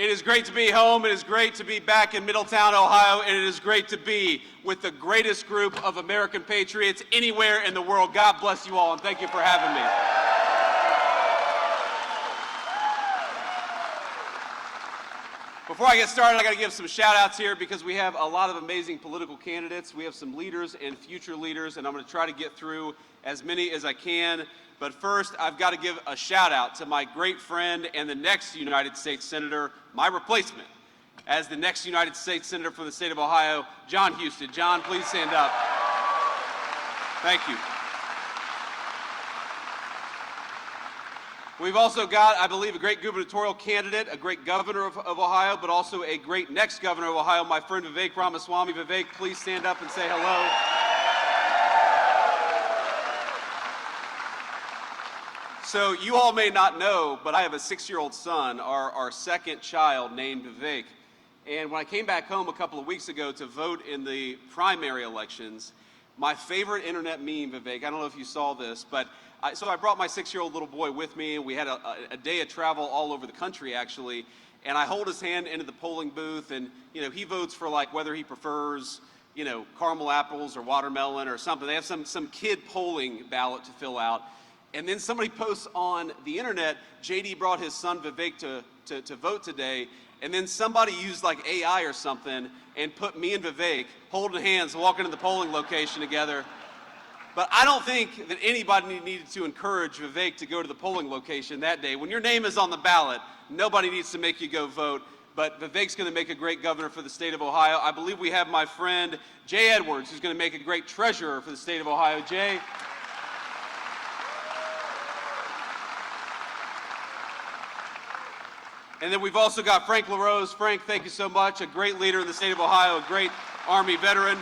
It is great to be home. It is great to be back in Middletown, Ohio, and it is great to be with the greatest group of American patriots anywhere in the world. God bless you all, and thank you for having me. Before I get started, I got to give some shout-outs here because we have a lot of amazing political candidates. We have some leaders and future leaders, and I'm going to try to get through as many as I can. But first, I've got to give a shout-out to my great friend and the next United States Senator, my replacement as the next United States Senator from the state of Ohio, John Husted. John, please stand up. Thank you. We've also got, I believe, a great gubernatorial candidate, a great governor of Ohio, but also a great next governor of Ohio, my friend Vivek Ramaswamy. Vivek, please stand up and say hello. So you all may not know, but I have a 6-year-old son, our second child, named Vivek. And when I came back home a couple of weeks ago to vote in the primary elections, my favorite internet meme, Vivek, I don't know if you saw this, but so I brought my 6-year-old little boy with me, and we had a day of travel all over the country, actually, and I hold his hand into the polling booth, and, you know, he votes for, like, whether he prefers, you know, caramel apples or watermelon or something. They have some kid polling ballot to fill out. And then somebody posts on the internet, JD brought his son Vivek to vote today, and then somebody used like AI or something and put me and Vivek holding hands, walking to the polling location together. But I don't think that anybody needed to encourage Vivek to go to the polling location that day. When your name is on the ballot, nobody needs to make you go vote. But Vivek's going to make a great governor for the state of Ohio. I believe we have my friend Jay Edwards, who's going to make a great treasurer for the state of Ohio. Jay. And then we've also got Frank LaRose. Frank, thank you so much. A great leader in the state of Ohio, a great Army veteran.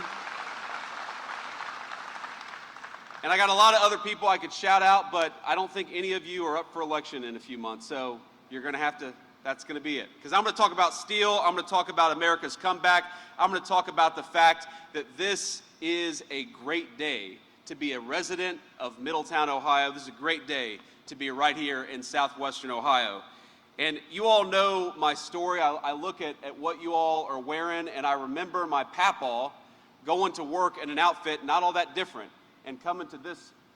And I got a lot of other people I could shout out, but I don't think any of you are up for election in a few months. So you're going to have to, that's going to be it. Because I'm going to talk about steel. I'm going to talk about America's comeback. I'm going to talk about the fact that this is a great day to be a resident of Middletown, Ohio. This is a great day to be right here in southwestern Ohio. And you all know my story. I look at what you all are wearing, and I remember my papaw going to work in an outfit not all that different and coming to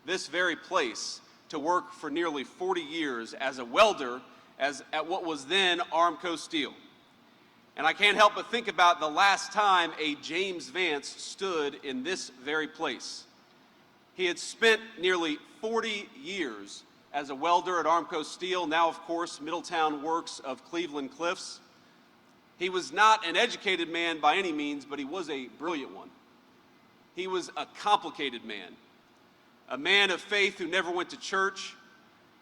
this very place to work for nearly 40 years as a welder at what was then Armco Steel. And I can't help but think about the last time a James Vance stood in this very place. He had spent nearly 40 years as a welder at Armco Steel, now of course Middletown Works of Cleveland Cliffs. He was not an educated man by any means, but he was a brilliant one. He was a complicated man, a man of faith who never went to church.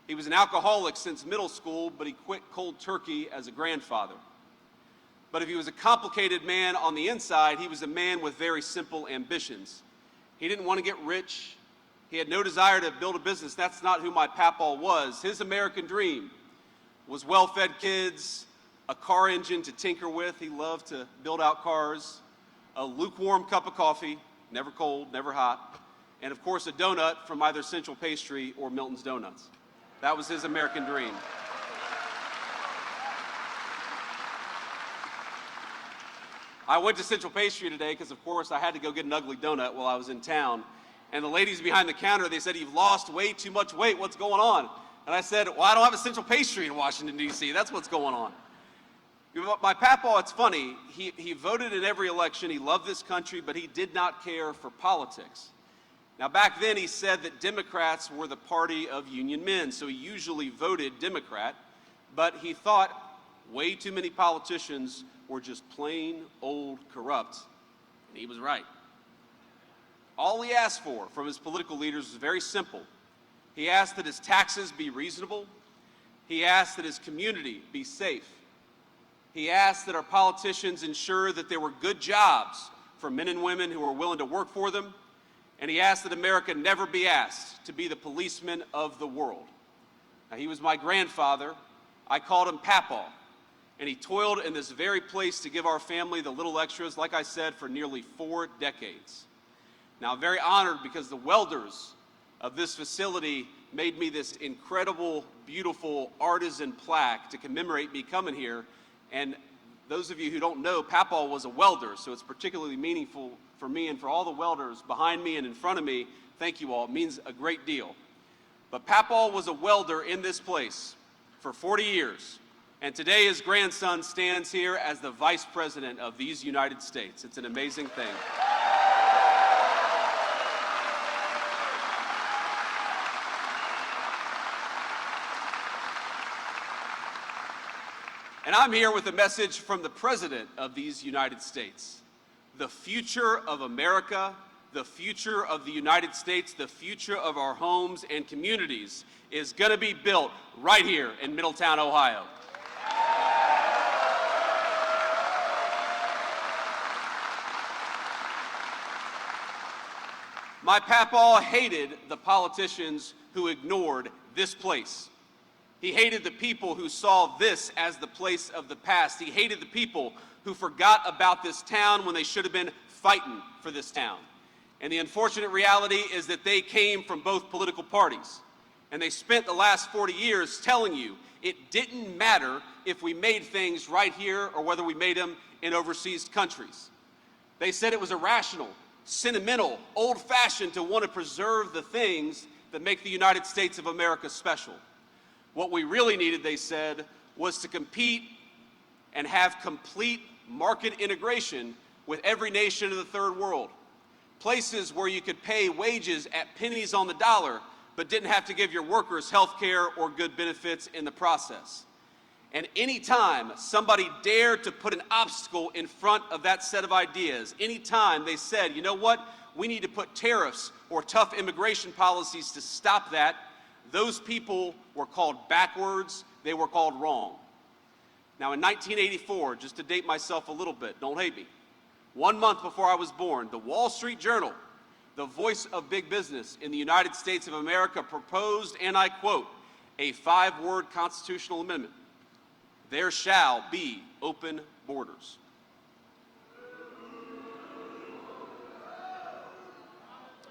He was an alcoholic since middle school, but he quit cold turkey as a grandfather. But if he was a complicated man on the inside, he was a man with very simple ambitions. He didn't want to get rich. He had no desire to build a business. That's not who my papaw was. His American dream was well-fed kids, a car engine to tinker with. He loved to build out cars, a lukewarm cup of coffee, never cold, never hot, and of course a donut from either Central Pastry or Milton's Donuts. That was his American dream. I went to Central Pastry today because, of course, I had to go get an ugly donut while I was in town. And the ladies behind the counter, they said, "You've lost way too much weight. What's going on?" And I said, "Well, I don't have a Central Pastry in Washington, D.C. That's what's going on." My papaw, it's funny, he voted in every election. He loved this country, but he did not care for politics. Now, back then, he said that Democrats were the party of union men, so he usually voted Democrat. But he thought way too many politicians were just plain old corrupt, and he was right. All he asked for from his political leaders was very simple. He asked that his taxes be reasonable. He asked that his community be safe. He asked that our politicians ensure that there were good jobs for men and women who were willing to work for them. And he asked that America never be asked to be the policeman of the world. Now, he was my grandfather. I called him Papaw. And he toiled in this very place to give our family the little extras, like I said, for nearly 4 decades. Now, I'm very honored because the welders of this facility made me this incredible, beautiful artisan plaque to commemorate me coming here. And those of you who don't know, Papaw was a welder, so it's particularly meaningful for me and for all the welders behind me and in front of me. Thank you all. It means a great deal. But Papaw was a welder in this place for 40 years. And today his grandson stands here as the Vice President of these United States. It's an amazing thing. And I'm here with a message from the President of these United States. The future of America, the future of the United States, the future of our homes and communities is going to be built right here in Middletown, Ohio. My Papaw hated the politicians who ignored this place. He hated the people who saw this as the place of the past. He hated the people who forgot about this town when they should have been fighting for this town. And the unfortunate reality is that they came from both political parties. And they spent the last 40 years telling you it didn't matter if we made things right here or whether we made them in overseas countries. They said it was irrational, sentimental, old-fashioned to want to preserve the things that make the United States of America special. What we really needed, they said, was to compete and have complete market integration with every nation of the third world. Places where you could pay wages at pennies on the dollar, but didn't have to give your workers health care or good benefits in the process. And anytime somebody dared to put an obstacle in front of that set of ideas, anytime they said, you know what, we need to put tariffs or tough immigration policies to stop that, those people were called backwards, they were called wrong. Now in 1984, just to date myself a little bit, don't hate me, 1 month before I was born, the Wall Street Journal, the voice of big business in the United States of America, proposed, and I quote, a 5-word constitutional amendment. There shall be open borders.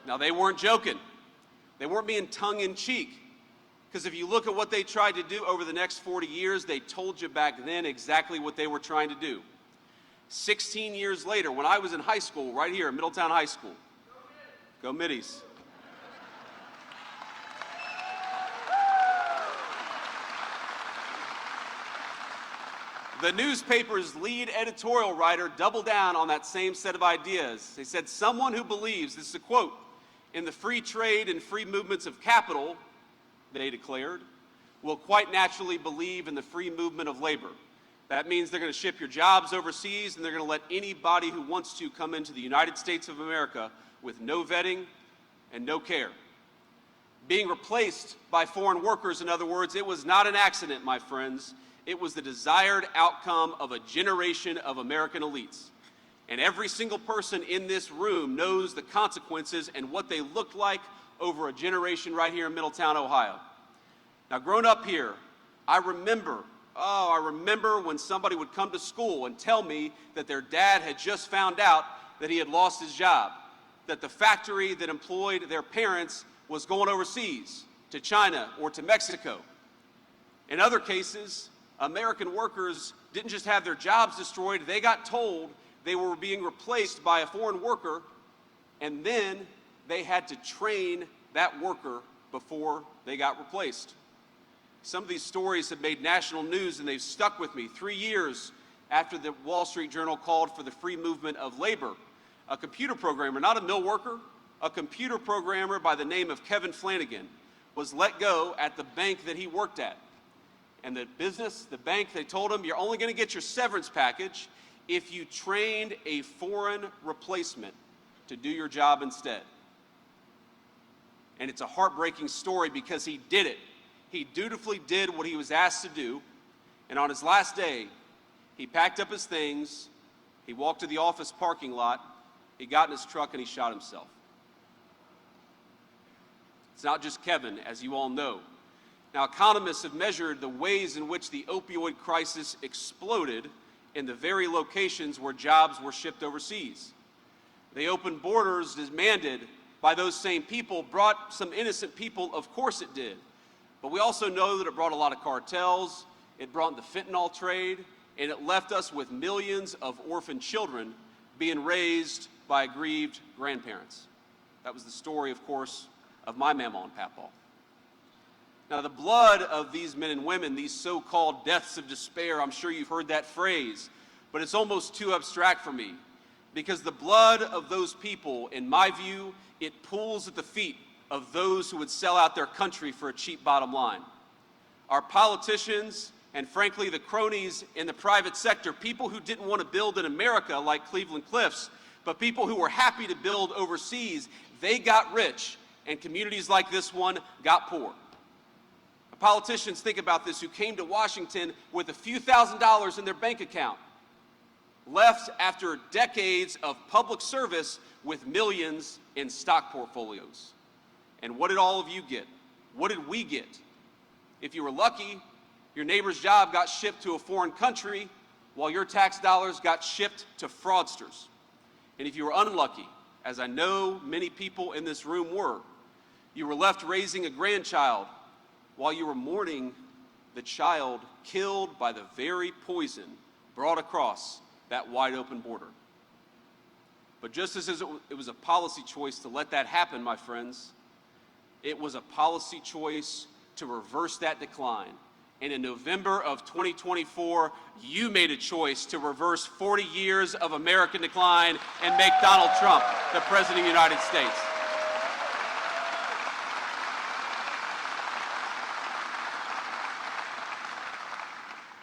Now they weren't joking. They weren't being tongue-in-cheek. Because if you look at what they tried to do over the next 40 years, they told you back then exactly what they were trying to do. 16 years later, when I was in high school, right here at Middletown High School, go Middies. The newspaper's lead editorial writer doubled down on that same set of ideas. They said, someone who believes, this is a quote, in the free trade and free movements of capital, they declared, will quite naturally believe in the free movement of labor. That means they're going to ship your jobs overseas and they're going to let anybody who wants to come into the United States of America with no vetting and no care. Being replaced by foreign workers, in other words, it was not an accident, my friends. It was the desired outcome of a generation of American elites. And every single person in this room knows the consequences and what they looked like over a generation right here in Middletown, Ohio. Now, growing up here, I remember when somebody would come to school and tell me that their dad had just found out that he had lost his job, that the factory that employed their parents was going overseas to China or to Mexico. In other cases, American workers didn't just have their jobs destroyed, they got told they were being replaced by a foreign worker, and then they had to train that worker before they got replaced. Some of these stories have made national news and they've stuck with me. 3 years after the Wall Street Journal called for the free movement of labor, a computer programmer, not a mill worker, a computer programmer by the name of Kevin Flanagan was let go at the bank that he worked at. And the bank, they told him, you're only going to get your severance package if you trained a foreign replacement to do your job instead. And it's a heartbreaking story because he did it. He dutifully did what he was asked to do, and on his last day, he packed up his things, he walked to the office parking lot, he got in his truck, and he shot himself. It's not just Kevin, as you all know. Now, economists have measured the ways in which the opioid crisis exploded in the very locations where jobs were shipped overseas. The open borders demanded by those same people brought some innocent people, of course it did. But we also know that it brought a lot of cartels, it brought the fentanyl trade, and it left us with millions of orphan children being raised by aggrieved grandparents. That was the story, of course, of my mama and papa. Now, the blood of these men and women, these so-called deaths of despair, I'm sure you've heard that phrase, but it's almost too abstract for me, because the blood of those people, in my view, it pools at the feet of those who would sell out their country for a cheap bottom line. Our politicians, and frankly, the cronies in the private sector, people who didn't want to build in America like Cleveland Cliffs, but people who were happy to build overseas, they got rich, and communities like this one got poor. Politicians, think about this, who came to Washington with a few $1,000s in their bank account, left after decades of public service with millions in stock portfolios. And what did all of you get? What did we get? If you were lucky, your neighbor's job got shipped to a foreign country while your tax dollars got shipped to fraudsters. And if you were unlucky, as I know many people in this room were, you were left raising a grandchild while you were mourning the child killed by the very poison brought across that wide open border. But just as it was a policy choice to let that happen, my friends, it was a policy choice to reverse that decline. And in November of 2024, you made a choice to reverse 40 years of American decline and make Donald Trump the President of the United States.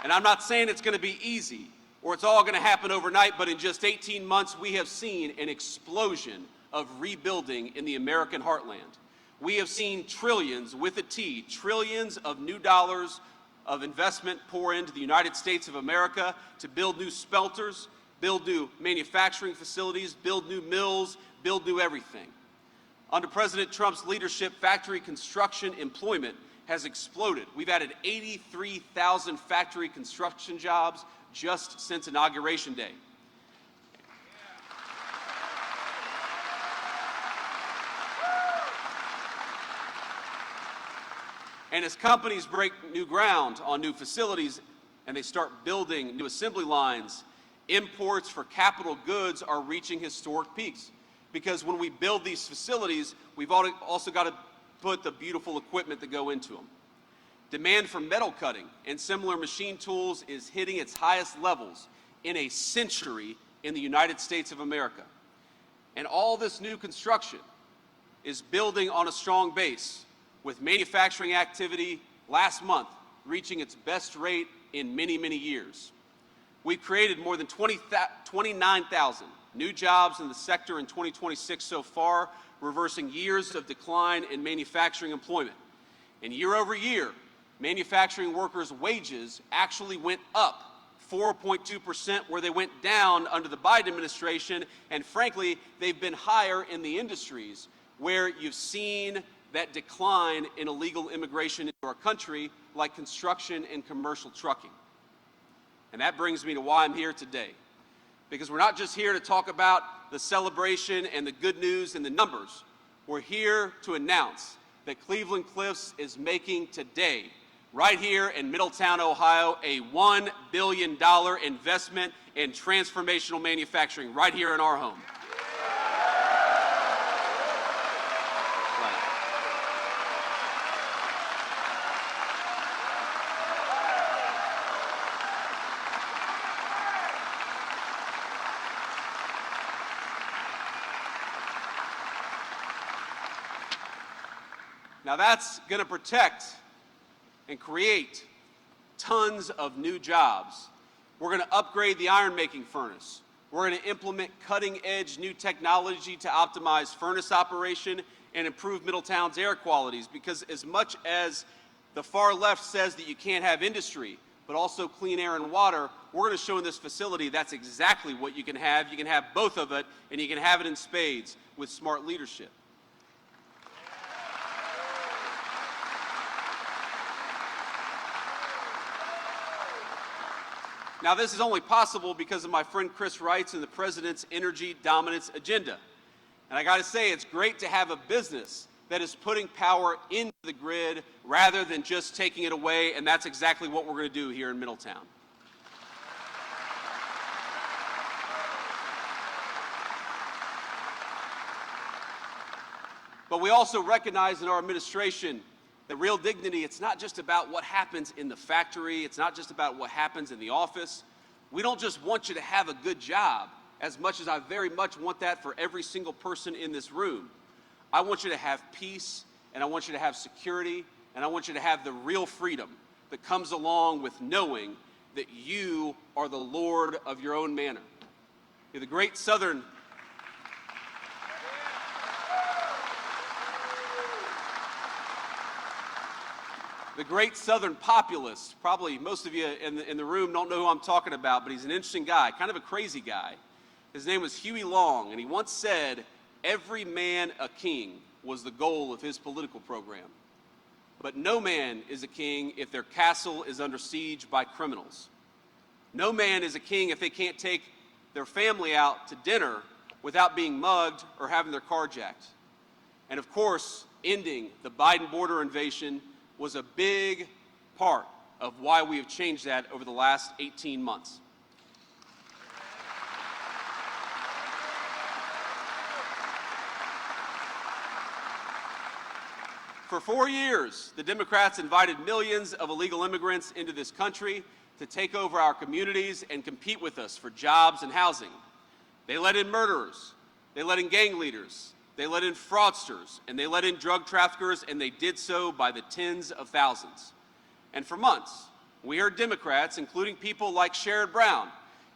And I'm not saying it's going to be easy or it's all going to happen overnight, but in just 18 months, we have seen an explosion of rebuilding in the American heartland. We have seen trillions, with a T, trillions of new dollars of investment pour into the United States of America to build new smelters, build new manufacturing facilities, build new mills, build new everything. Under President Trump's leadership, factory construction employment has exploded. We've added 83,000 factory construction jobs just since Inauguration Day. And as companies break new ground on new facilities and they start building new assembly lines, imports for capital goods are reaching historic peaks. Because when we build these facilities, we've also got to put the beautiful equipment that go into them. Demand for metal cutting and similar machine tools is hitting its highest levels in a century in the United States of America. And all this new construction is building on a strong base, with manufacturing activity last month reaching its best rate in many, many years. We've created more than 29,000 new jobs in the sector in 2026 so far, reversing years of decline in manufacturing employment. And year over year, manufacturing workers' wages actually went up 4.2%, where they went down under the Biden administration, and frankly, they've been higher in the industries where you've seen that decline in illegal immigration into our country, like construction and commercial trucking. And that brings me to why I'm here today. Because we're not just here to talk about the celebration and the good news and the numbers. We're here to announce that Cleveland Cliffs is making today, right here in Middletown, Ohio, a $1 billion investment in transformational manufacturing right here in our home. Now that's going to protect and create tons of new jobs. We're going to upgrade the iron-making furnace. We're going to implement cutting-edge new technology to optimize furnace operation and improve Middletown's air qualities, because as much as the far left says that you can't have industry, but also clean air and water, we're going to show in this facility that's exactly what you can have. You can have both of it, and you can have it in spades with smart leadership. Now, this is only possible because of my friend Chris Wright's and the President's energy dominance agenda. And I got to say, it's great to have a business that is putting power into the grid rather than just taking it away, and that's exactly what we're going to do here in Middletown. But we also recognize in our administration that real dignity, it's not just about what happens in the factory, it's not just about what happens in the office. We don't just want you to have a good job, as much as I very much want that for every single person in this room. I want you to have peace, and I want you to have security, and I want you to have the real freedom that comes along with knowing that you are the Lord of your own manor. The great Southern populist, probably most of you in the room don't know who I'm talking about, but he's an interesting guy, kind of a crazy guy. His name was Huey Long, and he once said, "Every man a king" was the goal of his political program. But no man is a king if their castle is under siege by criminals. No man is a king if they can't take their family out to dinner without being mugged or having their car jacked. And of course, ending the Biden border invasion was a big part of why we have changed that over the last 18 months. For 4 years, the Democrats invited millions of illegal immigrants into this country to take over our communities and compete with us for jobs and housing. They let in murderers, they let in gang leaders, they let in fraudsters, and they let in drug traffickers, and they did so by the tens of thousands. And for months, we heard Democrats, including people like Sherrod Brown,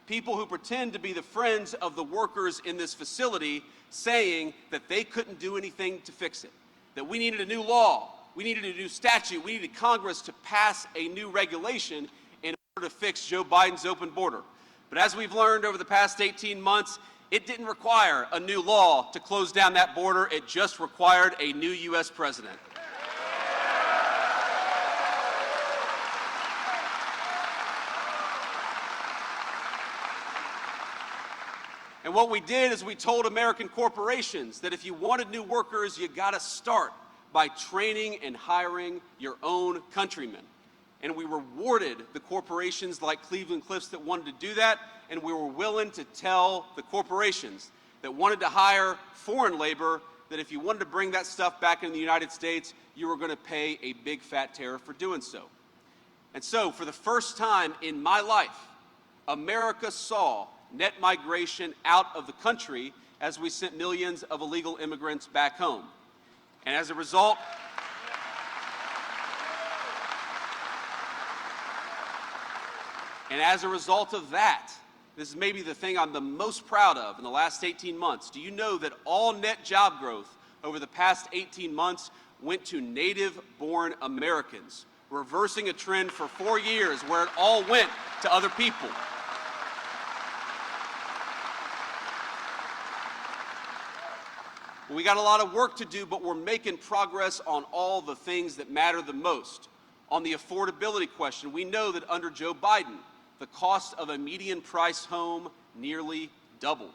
people who pretend to be the friends of the workers in this facility, saying that they couldn't do anything to fix it, that we needed a new law, we needed a new statute, we needed Congress to pass a new regulation in order to fix Joe Biden's open border. But as we've learned over the past 18 months, it didn't require a new law to close down that border, it just required a new U.S. president. And what we did is we told American corporations that if you wanted new workers, you got to start by training and hiring your own countrymen. And we rewarded the corporations like Cleveland-Cliffs that wanted to do that, and we were willing to tell the corporations that wanted to hire foreign labor that if you wanted to bring that stuff back into the United States, you were going to pay a big fat tariff for doing so. And so, for the first time in my life, America saw net migration out of the country as we sent millions of illegal immigrants back home. And as a result, of that, this is maybe the thing I'm the most proud of in the last 18 months. Do you know that all net job growth over the past 18 months went to native-born Americans, reversing a trend for 4 years where it all went to other people? We got a lot of work to do, but we're making progress on all the things that matter the most. On the affordability question, we know that under Joe Biden, the cost of a median price home nearly doubled.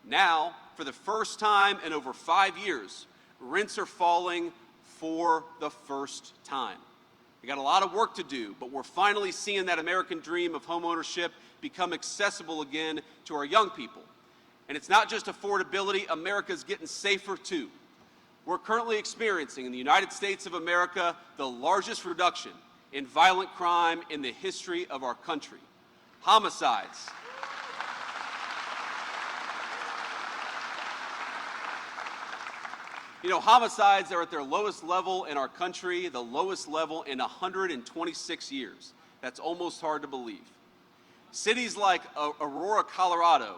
Now, for the first time in over 5 years, rents are falling for the first time. We got a lot of work to do, but we're finally seeing that American dream of homeownership become accessible again to our young people. And it's not just affordability, America's getting safer too. We're currently experiencing in the United States of America the largest reduction in violent crime in the history of our country. Homicides. Homicides are at their lowest level in our country, the lowest level in 126 years. That's almost hard to believe. Cities like Aurora, Colorado,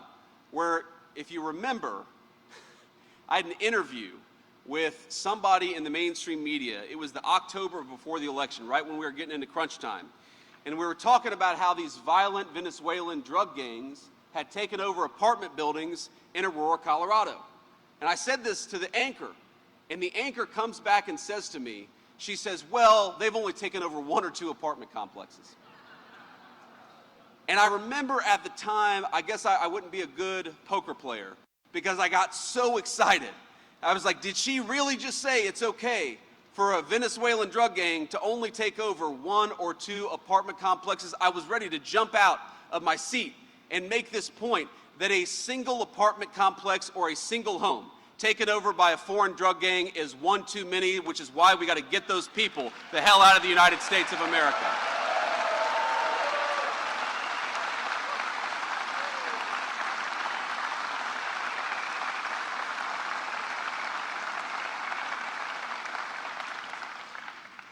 where, if you remember, I had an interview with somebody in the mainstream media. It was the October before the election, right when we were getting into crunch time. And we were talking about how these violent Venezuelan drug gangs had taken over apartment buildings in Aurora, Colorado. And I said this to the anchor, and the anchor comes back and says to me, she says, well, they've only taken over 1 or 2 apartment complexes. And I remember at the time, I guess I wouldn't be a good poker player because I got so excited. I was like, did she really just say it's okay for a Venezuelan drug gang to only take over 1 or 2 apartment complexes? I was ready to jump out of my seat and make this point that a single apartment complex or a single home taken over by a foreign drug gang is one too many, which is why we got to get those people the hell out of the United States of America.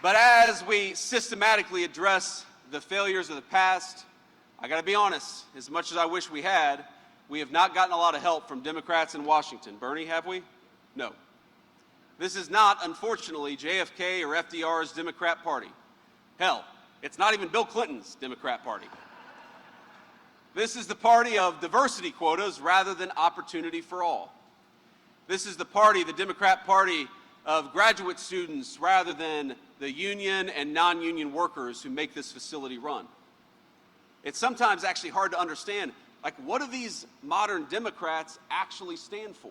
But as we systematically address the failures of the past, I got to be honest, as much as I wish we had, we have not gotten a lot of help from Democrats in Washington. Bernie, have we? No. This is not, unfortunately, JFK or FDR's Democrat Party. Hell, it's not even Bill Clinton's Democrat Party. This is the party of diversity quotas rather than opportunity for all. This is the party, the Democrat Party, of graduate students rather than the union and non-union workers who make this facility run. It's sometimes actually hard to understand, like, what do these modern Democrats actually stand for?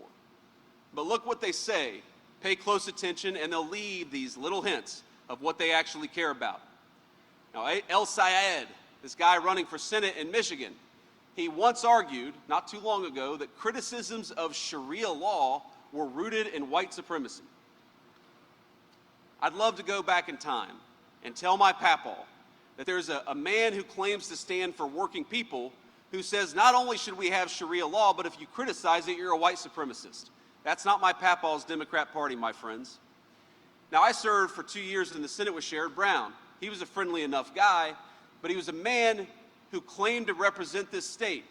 But look what they say. Pay close attention, and they'll leave these little hints of what they actually care about. Now, El Sayed, this guy running for Senate in Michigan, he once argued, not too long ago, that criticisms of Sharia law were rooted in white supremacy. I'd love to go back in time and tell my papaw that there's a man who claims to stand for working people who says not only should we have Sharia law, but if you criticize it, you're a white supremacist. That's not my papaw's Democrat Party, my friends. Now, I served for 2 years in the Senate with Sherrod Brown. He was a friendly enough guy, but he was a man who claimed to represent this state,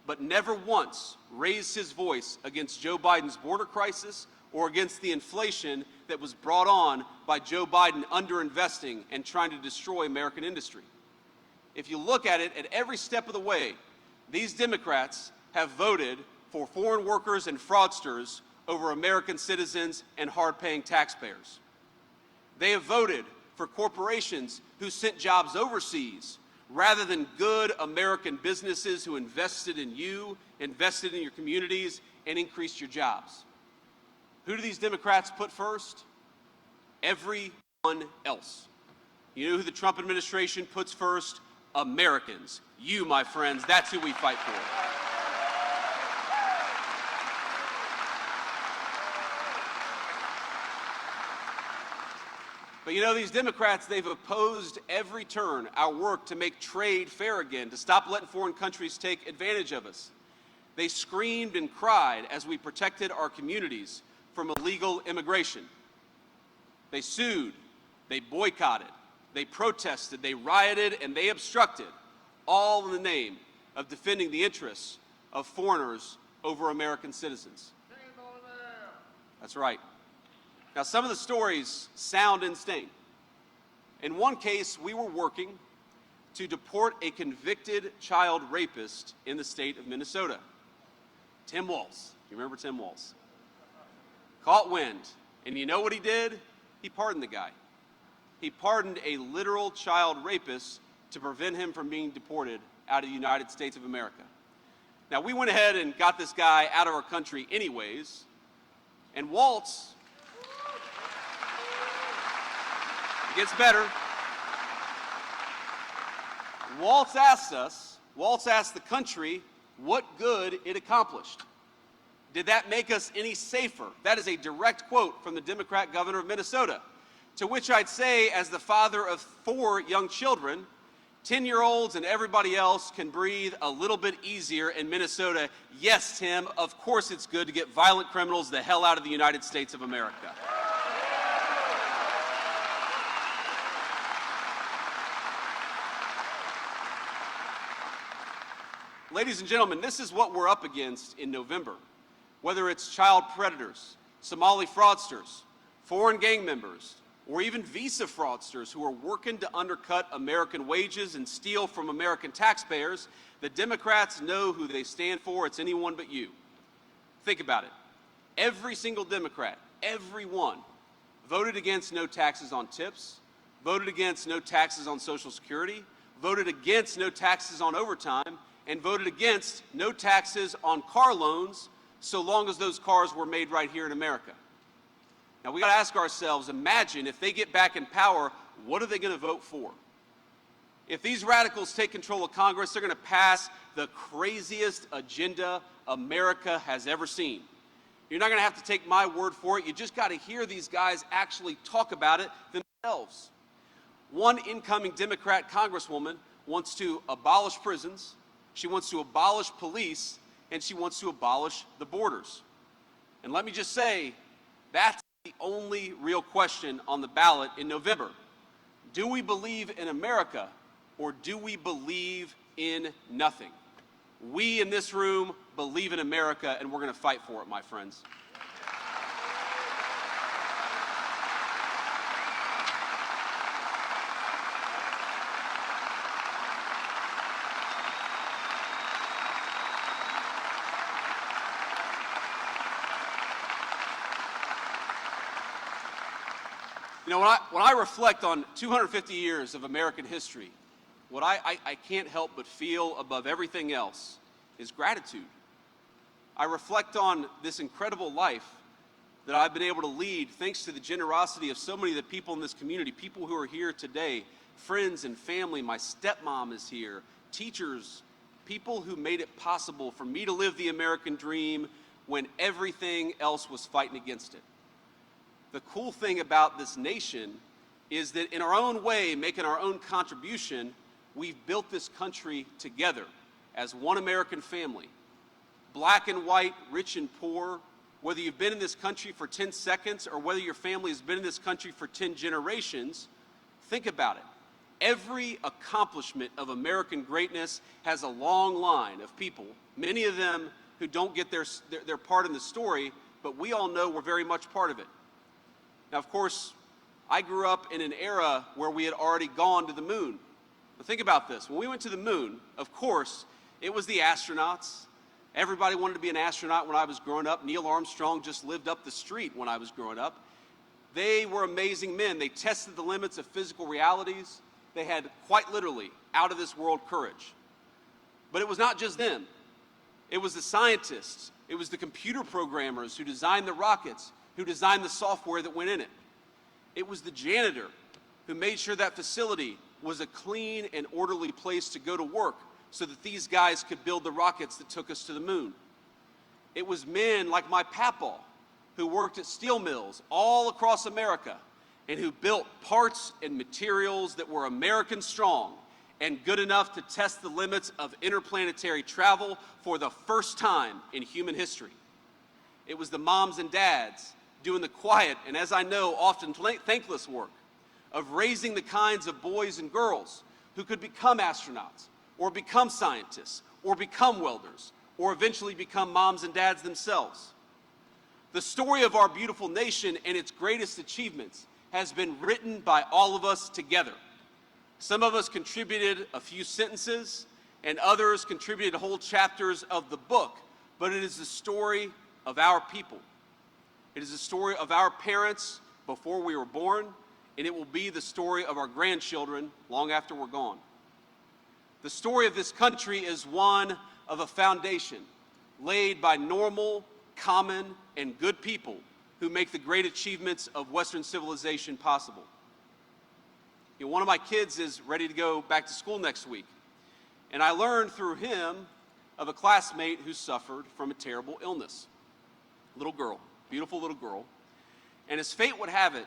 but never once raised his voice against Joe Biden's border crisis or against the inflation that was brought on by Joe Biden underinvesting and trying to destroy American industry. If you look at it, at every step of the way, these Democrats have voted for foreign workers and fraudsters over American citizens and hard-paying taxpayers. They have voted for corporations who sent jobs overseas rather than good American businesses who invested in you, invested in your communities, and increased your jobs. Who do these Democrats put first? Everyone else. You know who the Trump administration puts first? Americans. You, my friends, that's who we fight for. But you know, these Democrats, they've opposed every turn our work to make trade fair again, to stop letting foreign countries take advantage of us. They screamed and cried as we protected our communities from illegal immigration. They sued, they boycotted, they protested, they rioted, and they obstructed, all in the name of defending the interests of foreigners over American citizens. That's right. Now, some of the stories sound insane. In one case, we were working to deport a convicted child rapist in the state of Minnesota. Tim Walz. You remember Tim Walz? Caught wind. And you know what he did? He pardoned the guy. He pardoned a literal child rapist to prevent him from being deported out of the United States of America. Now, we went ahead and got this guy out of our country anyways, and Walz, it gets better. Walz asked the country what good it accomplished. Did that make us any safer? That is a direct quote from the Democrat governor of Minnesota. To which I'd say, as the father of 4 young children, 10-year-olds and everybody else can breathe a little bit easier in Minnesota. Yes, Tim, of course it's good to get violent criminals the hell out of the United States of America. Ladies and gentlemen, this is what we're up against in November. Whether it's child predators, Somali fraudsters, foreign gang members, or even visa fraudsters who are working to undercut American wages and steal from American taxpayers, the Democrats know who they stand for. It's anyone but you. Think about it. Every single Democrat, every one, voted against no taxes on tips, voted against no taxes on Social Security, voted against no taxes on overtime, and voted against no taxes on car loans so long as those cars were made right here in America. Now, we got to ask ourselves, imagine if they get back in power, what are they going to vote for? If these radicals take control of Congress, they're going to pass the craziest agenda America has ever seen. You're not going to have to take my word for it. You just got to hear these guys actually talk about it themselves. One incoming Democrat congresswoman wants to abolish prisons, she wants to abolish police, and she wants to abolish the borders. And let me just say, that's the only real question on the ballot in November. Do we believe in America, or do we believe in nothing? We in this room believe in America, and we're going to fight for it, my friends. You know, when I reflect on 250 years of American history, what I can't help but feel above everything else is gratitude. I reflect on this incredible life that I've been able to lead thanks to the generosity of so many of the people in this community, people who are here today, friends and family. My stepmom is here, teachers, people who made it possible for me to live the American dream when everything else was fighting against it. The cool thing about this nation is that in our own way, making our own contribution, we've built this country together as one American family. Black and white, rich and poor, whether you've been in this country for 10 seconds or whether your family has been in this country for 10 generations, think about it. Every accomplishment of American greatness has a long line of people, many of them who don't get their part in the story, but we all know we're very much part of it. Now, of course, I grew up in an era where we had already gone to the moon. But think about this. When we went to the moon, of course, it was the astronauts. Everybody wanted to be an astronaut when I was growing up. Neil Armstrong just lived up the street when I was growing up. They were amazing men. They tested the limits of physical realities. They had quite literally out-of-this-world courage. But it was not just them. It was the scientists. It was the computer programmers who designed the rockets, who designed the software that went in it. It was the janitor who made sure that facility was a clean and orderly place to go to work so that these guys could build the rockets that took us to the moon. It was men like my papaw who worked at steel mills all across America and who built parts and materials that were American strong and good enough to test the limits of interplanetary travel for the first time in human history. It was the moms and dads doing the quiet, and as I know, often thankless work of raising the kinds of boys and girls who could become astronauts, or become scientists, or become welders, or eventually become moms and dads themselves. The story of our beautiful nation and its greatest achievements has been written by all of us together. Some of us contributed a few sentences, and others contributed whole chapters of the book, but it is the story of our people. It is the story of our parents before we were born, and it will be the story of our grandchildren long after we're gone. The story of this country is one of a foundation laid by normal, common, and good people who make the great achievements of Western civilization possible. You know, one of my kids is ready to go back to school next week, and I learned through him of a classmate who suffered from a terrible illness. Little girl, beautiful little girl. And as fate would have it,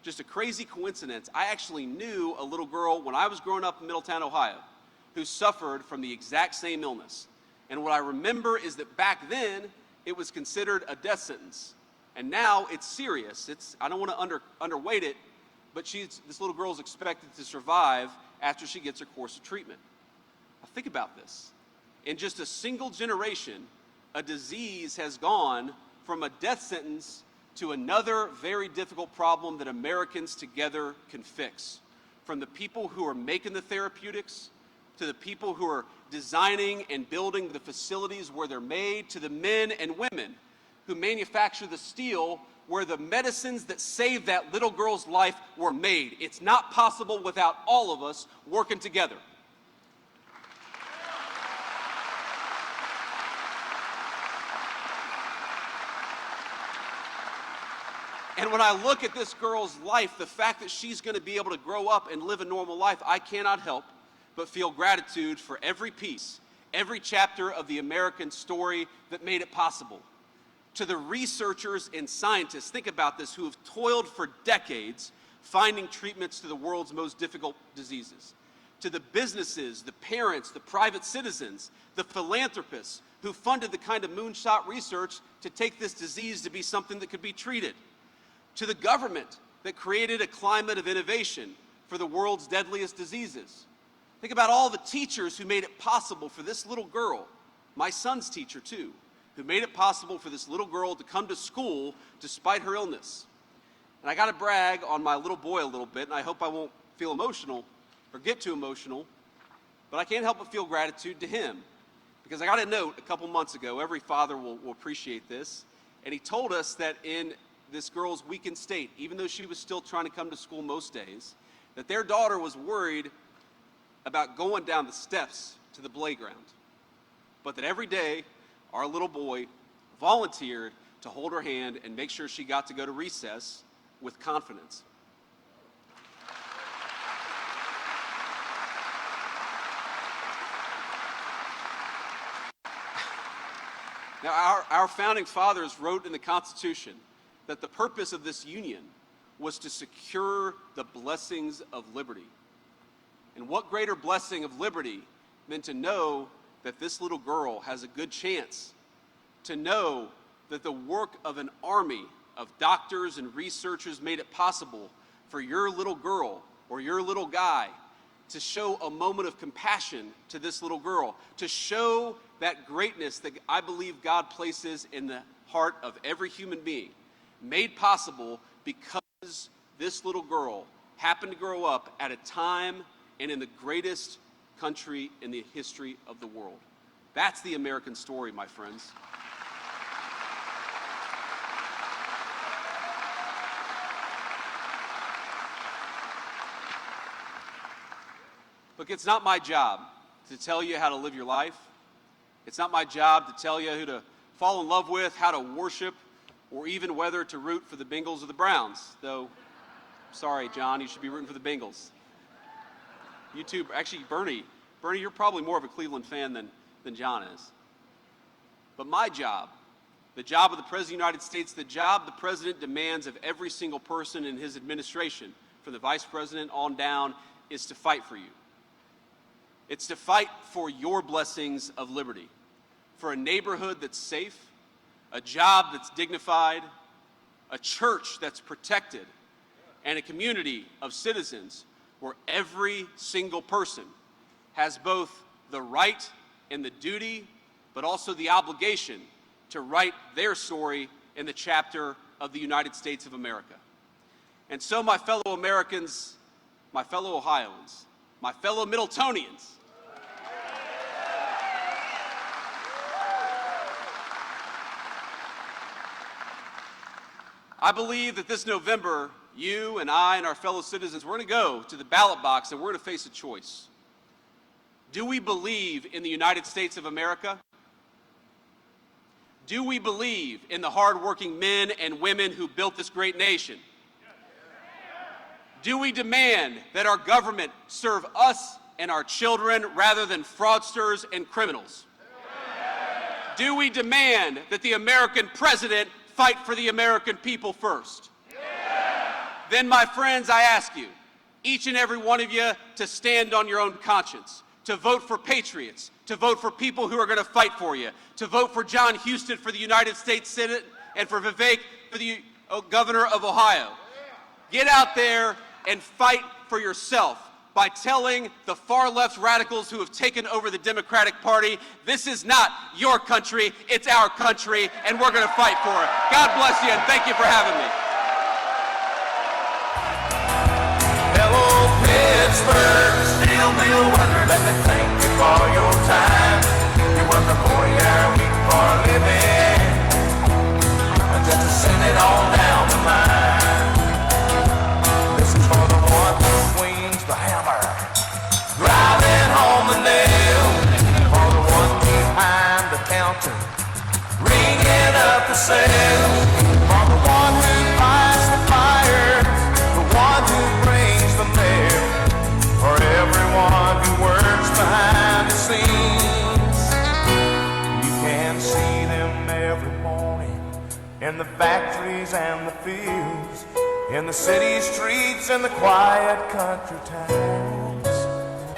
just a crazy coincidence, I actually knew a little girl when I was growing up in Middletown, Ohio, who suffered from the exact same illness. And what I remember is that back then, it was considered a death sentence. And now it's serious. I don't want to underweight it, but this little girl is expected to survive after she gets her course of treatment. Now think about this. In just a single generation, a disease has gone from a death sentence to another very difficult problem that Americans together can fix. From the people who are making the therapeutics, to the people who are designing and building the facilities where they're made, to the men and women who manufacture the steel where the medicines that saved that little girl's life were made. It's not possible without all of us working together. And when I look at this girl's life, the fact that she's going to be able to grow up and live a normal life, I cannot help but feel gratitude for every piece, every chapter of the American story that made it possible. to the researchers and scientists, think about this, who have toiled for decades finding treatments to the world's most difficult diseases, to the businesses, the parents, the private citizens, the philanthropists who funded the kind of moonshot research to take this disease to be something that could be treated, to the government that created a climate of innovation for the world's deadliest diseases. Think about all the teachers who made it possible for this little girl, my son's teacher too, who made it possible for this little girl to come to school despite her illness. And I got to brag on my little boy a little bit, and I hope I won't feel emotional or get too emotional, but I can't help but feel gratitude to him. Because I got a note a couple months ago, every father will appreciate this, and he told us that in this girl's weakened state, even though she was still trying to come to school most days, that their daughter was worried about going down the steps to the playground. But that every day, our little boy volunteered to hold her hand and make sure she got to go to recess with confidence. Now, our founding fathers wrote in the Constitution that the purpose of this union was to secure the blessings of liberty. And what greater blessing of liberty than to know that this little girl has a good chance, to know that the work of an army of doctors and researchers made it possible for your little girl or your little guy to show a moment of compassion to this little girl, to show that greatness that I believe God places in the heart of every human being, made possible because this little girl happened to grow up at a time and in the greatest country in the history of the world. That's the American story, my friends. Look, it's not my job to tell you how to live your life. It's not my job to tell you who to fall in love with, how to worship, or even whether to root for the Bengals or the Browns. Though, sorry, John, you should be rooting for the Bengals. You too. Actually, Bernie, you're probably more of a Cleveland fan than John is. But my job, the job of the President of the United States, the job the President demands of every single person in his administration, from the Vice President on down, is to fight for you. It's to fight for your blessings of liberty, for a neighborhood that's safe, a job that's dignified, a church that's protected, and a community of citizens where every single person has both the right and the duty, but also the obligation to write their story in the chapter of the United States of America. And so, my fellow Americans, my fellow Ohioans, my fellow Middletonians, I believe that this November, you and I and our fellow citizens, we're going to go to the ballot box and we're going to face a choice. Do we believe in the United States of America? Do we believe in the hardworking men and women who built this great nation? Do we demand that our government serve us and our children rather than fraudsters and criminals? Do we demand that the American president fight for the American people first? Then, my friends, I ask you, each and every one of you, to stand on your own conscience, to vote for patriots, to vote for people who are going to fight for you, to vote for John Huston for the United States Senate and for Vivek for the governor of Ohio. Get out there and fight for yourself by telling the far-left radicals who have taken over the Democratic Party, this is not your country, it's our country, and we're going to fight for it. God bless you, and thank you for having me. Hello, Pittsburgh, still Bill Wonder, let me thank you for your time. You work a 40-hour week for a living, just to send it all down the line. This is for the one who swings the hammer, driving home the nail, for the one behind the counter, ringing up the sales, for the one who fights the fire, the one who brings the mail, for everyone who works behind the scenes. You can see them every morning in the factories and the fields, in the city streets and the quiet country towns.